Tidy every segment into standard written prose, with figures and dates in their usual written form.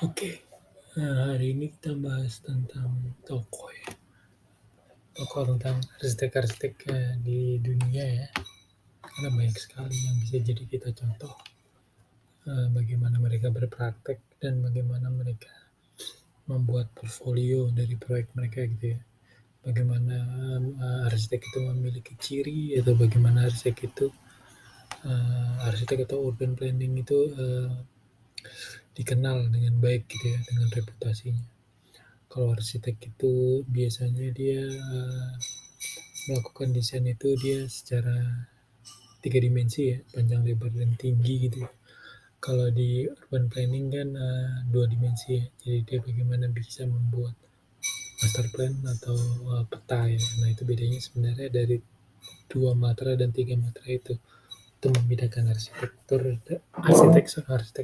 Oke, hari ini kita bahas tentang tokoh ya, tokoh tentang arsitek-arsitek, di dunia ya, karena banyak sekali yang bisa jadi kita contoh, bagaimana mereka berpraktek dan bagaimana mereka membuat portfolio dari proyek mereka gitu ya. Bagaimana, arsitek itu memiliki ciri atau bagaimana arsitek atau urban planning itu, dikenal dengan baik gitu ya, dengan reputasinya. Kalau arsitek itu biasanya dia, melakukan desain itu dia secara 3 dimensi ya, panjang, lebar, dan tinggi gitu ya. Kalau di urban planning kan, 2 dimensi ya, jadi dia bagaimana bisa membuat master plan atau, peta ya. Nah itu bedanya sebenarnya dari 2 matra dan 3 matra itu. Itu membedakan arsitek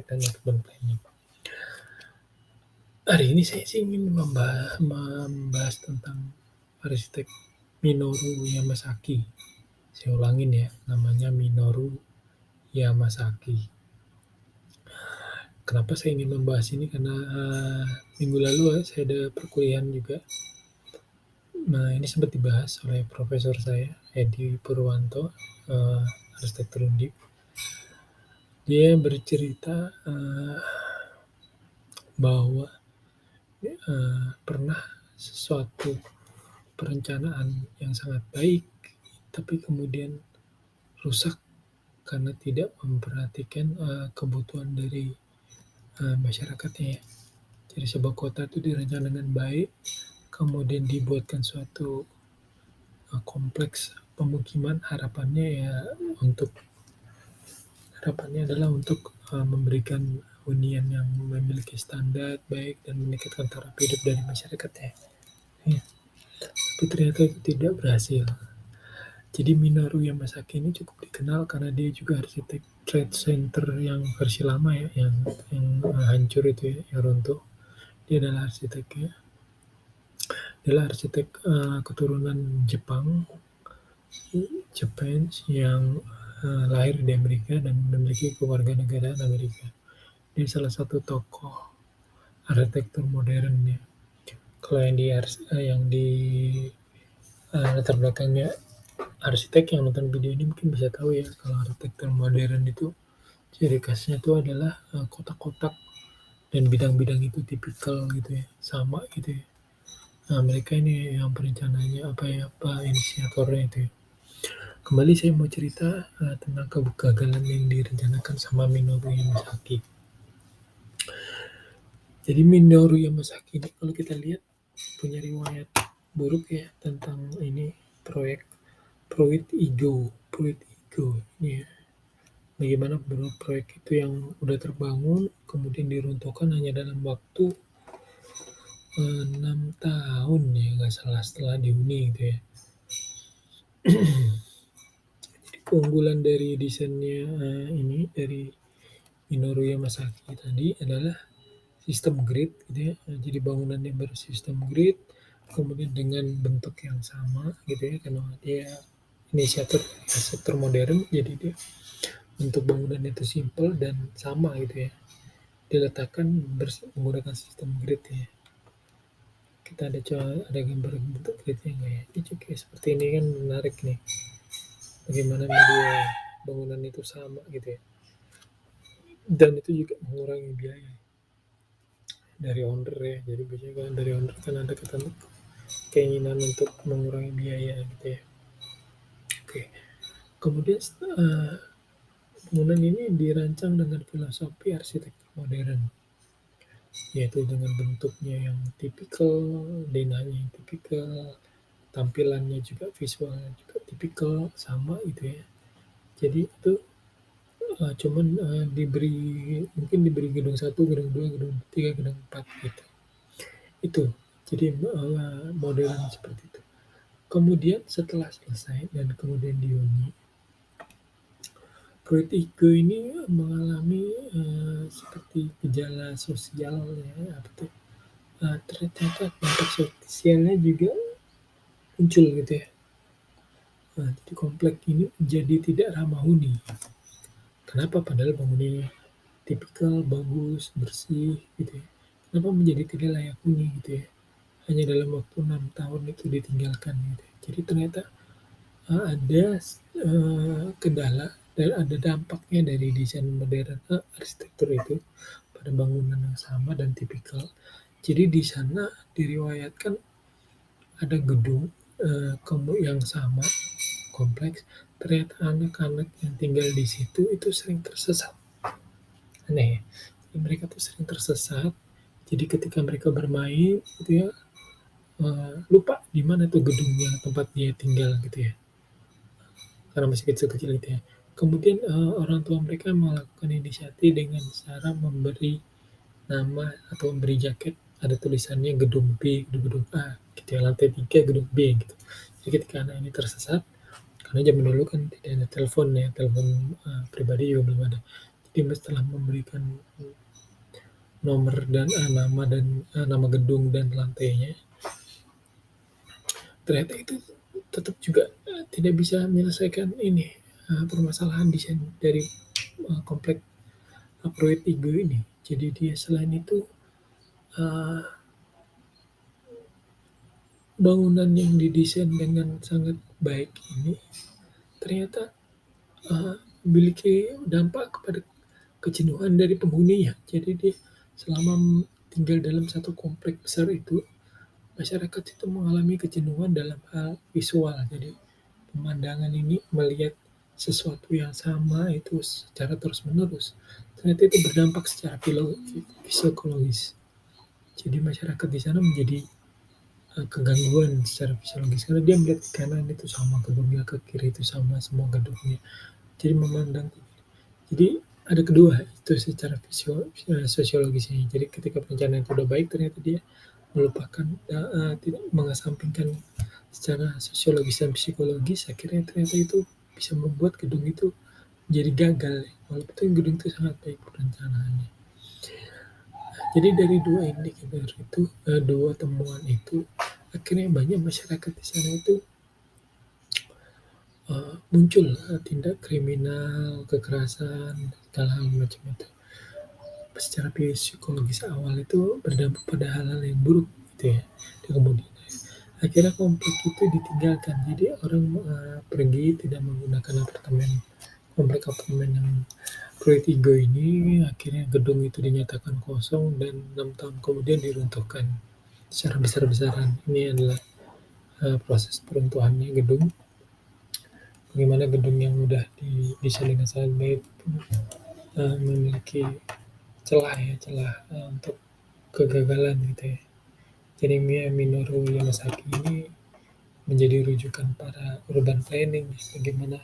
dan urban planning. Hari ini saya sih ingin membahas tentang arsitek Minoru Yamasaki. Saya ulangin ya, namanya Minoru Yamasaki. Kenapa saya ingin membahas ini karena minggu lalu saya ada perkuliahan juga. Nah ini sempat dibahas oleh profesor saya Edi Purwanto, arsitektur Undip. Dia bercerita bahwa pernah sesuatu perencanaan yang sangat baik, tapi kemudian rusak karena tidak memperhatikan kebutuhan dari masyarakatnya ya. Jadi sebuah kota itu dirancang dengan baik, kemudian dibuatkan suatu kompleks pemukiman, untuk harapannya adalah untuk memberikan hunian yang memiliki standar baik dan meningkatkan taraf hidup dari masyarakatnya. Ya. Tapi ternyata itu tidak berhasil. Jadi Minoru Yamasaki ini cukup dikenal karena dia juga arsitek Trade Center yang versi lama ya, yang hancur itu ya, yang runtuh. Dia adalah arsitek keturunan Jepang, Japan yang lahir di Amerika dan memiliki kewarganegaraan Amerika. Dia salah satu tokoh arsitektur modern ya. Kalau yang di latar belakangnya arsitek yang nonton video ini mungkin bisa tahu ya kalau arsitektur modern itu ciri khasnya itu adalah kotak-kotak dan bidang-bidang itu tipikal gitu ya, sama gitu ya. Nah, mereka ini yang perencananya apa inisiatornya itu ya. Kembali saya mau cerita tentang kegagalan yang direncanakan sama Minoru Yamasaki. Jadi Minoru Yamasaki ini kalau kita lihat punya riwayat buruk ya tentang ini proyek Proyek Ego ini ya. Bagaimana proyek itu yang udah terbangun kemudian diruntuhkan hanya dalam waktu 6 tahun ya nggak salah setelah dihuni gitu ya. Jadi keunggulan dari desainnya ini dari Minoru Yamasaki tadi adalah sistem grid gitu ya. Jadi bangunannya bersistem grid, kemudian dengan bentuk yang sama gitu ya, karena dia inisiator arsitektur modern, jadi dia bentuk bangunannya itu simple dan sama gitu ya. Diletakkan menggunakan sistem grid ya. Kita ada gambar bentuk gridnya nggak ya? Ini juga seperti ini kan menarik nih. Bagaimana media bangunan itu sama gitu ya. Dan itu juga mengurangi biaya dari owner ya. Jadi biasanya kan dari owner kan ada keinginan untuk mengurangi biaya gitu ya. Oke. Kemudian bangunan ini dirancang dengan filosofi arsitektur modern, yaitu dengan bentuknya yang tipikal, denahnya yang tipikal, tampilannya juga visualnya juga tipikal sama gitu ya. Jadi itu cuman diberi gedung 1, gedung 2, gedung 3, gedung 4 gitu. Itu. Jadi modern seperti itu. Kemudian setelah selesai dan kemudian dihuni, Proyek Ego ini mengalami seperti gejala sosial ya, apa tuh? Ternyata dampak sosialnya juga muncul gitu ya. Jadi komplek ini menjadi tidak ramah huni. Kenapa? Padahal bangunannya tipikal, bagus, bersih gitu ya. kenapa menjadi tidak layak huni gitu ya, hanya dalam waktu 6 tahun itu ditinggalkan gitu ya. Jadi ternyata, ada kendala dan ada dampaknya dari desain modern arsitektur itu pada bangunan yang sama dan tipikal. Jadi di sana diriwayatkan ada gedung, yang sama, kompleks, ternyata anak-anak yang tinggal di situ itu sering tersesat. Aneh ya, mereka tuh sering tersesat, jadi ketika mereka bermain gitu ya, lupa di mana tuh gedungnya tempat dia tinggal gitu ya, karena masih kecil-kecil gitu ya. Kemudian, orang tua mereka melakukan inisiatif dengan cara memberi nama atau memberi jaket, ada tulisannya gedung B, gedung A gitu ya, lantai 3 gedung B gitu. Jadi ketika anak ini tersesat, karena zaman dulu kan tidak ada telepon ya, telepon, pribadi juga belum ada. Jadi setelah memberikan nomor dan, nama dan, nama gedung dan lantainya, ternyata itu tetap juga, tidak bisa menyelesaikan ini, permasalahan desain dari, komplek Proyek Igo ini. Jadi dia selain itu, eee, bangunan yang didesain dengan sangat baik ini ternyata, eee, memiliki dampak kepada kejenuhan dari penghuninya. Jadi dia selama tinggal dalam satu komplek besar itu, masyarakat itu mengalami kejenuhan dalam hal visual. Jadi pemandangan ini melihat sesuatu yang sama itu secara terus-menerus, ternyata itu berdampak secara psikologis. Jadi masyarakat di sana menjadi, kegangguan secara fisiologis karena dia melihat ke kanan itu sama gedungnya, ke kiri itu sama semua gedungnya. Jadi memandang jadi ada kedua itu secara sosiologisnya. Jadi ketika perencanaan itu udah baik ternyata dia melupakan, tidak mengesampingkan secara sosiologis dan psikologis, akhirnya ternyata itu bisa membuat gedung itu jadi gagal, walaupun gedung itu sangat baik perencanaannya. Jadi dari 2 indikator itu, 2 temuan itu, akhirnya banyak masyarakat di sana itu, muncul, tindak kriminal, kekerasan, hal-hal macam itu. Secara psikologis awal itu berdampak pada hal-hal yang buruk gitu ya, di kemudian akhirnya komplek itu ditinggalkan. Jadi orang, pergi tidak menggunakan komplek apartemen yang Proyek Tiga ini, akhirnya gedung itu dinyatakan kosong dan 6 tahun kemudian diruntuhkan secara besar-besaran. Ini adalah, proses peruntuhannya gedung, bagaimana gedung yang udah didesain dengan sangat baik itu, memiliki celah ya, celah, untuk kegagalan gitu ya. Jadi Minoru Yamasaki ini menjadi rujukan para urban planning, bagaimana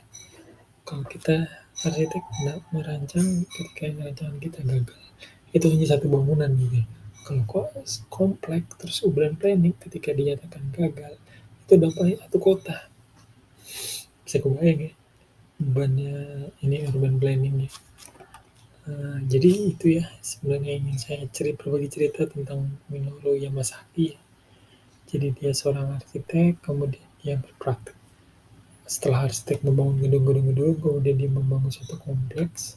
kalau kita arsitek merancang ketika rancangan kita gagal, itu hanya satu bangunan gitu ya. Kalau kok komplek terus urban planning ketika dinyatakan gagal, itu dampaknya satu kota. Bisa kebayang ya bebannya ini urban planning ya. Jadi itu ya sebenarnya ingin saya berbagi cerita tentang Minoru Yamasaki ya. Jadi dia seorang arsitek, kemudian dia berpraktek. Setelah arsitek membangun gedung-gedung, kemudian dia membangun suatu kompleks,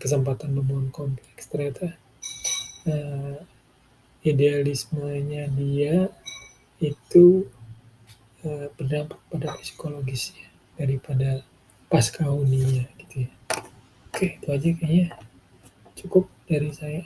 kesempatan membangun kompleks, ternyata uh, idealismenya dia itu berdampak pada psikologisnya daripada pasca huninya gitu ya. Oke, itu aja kayaknya cukup dari saya.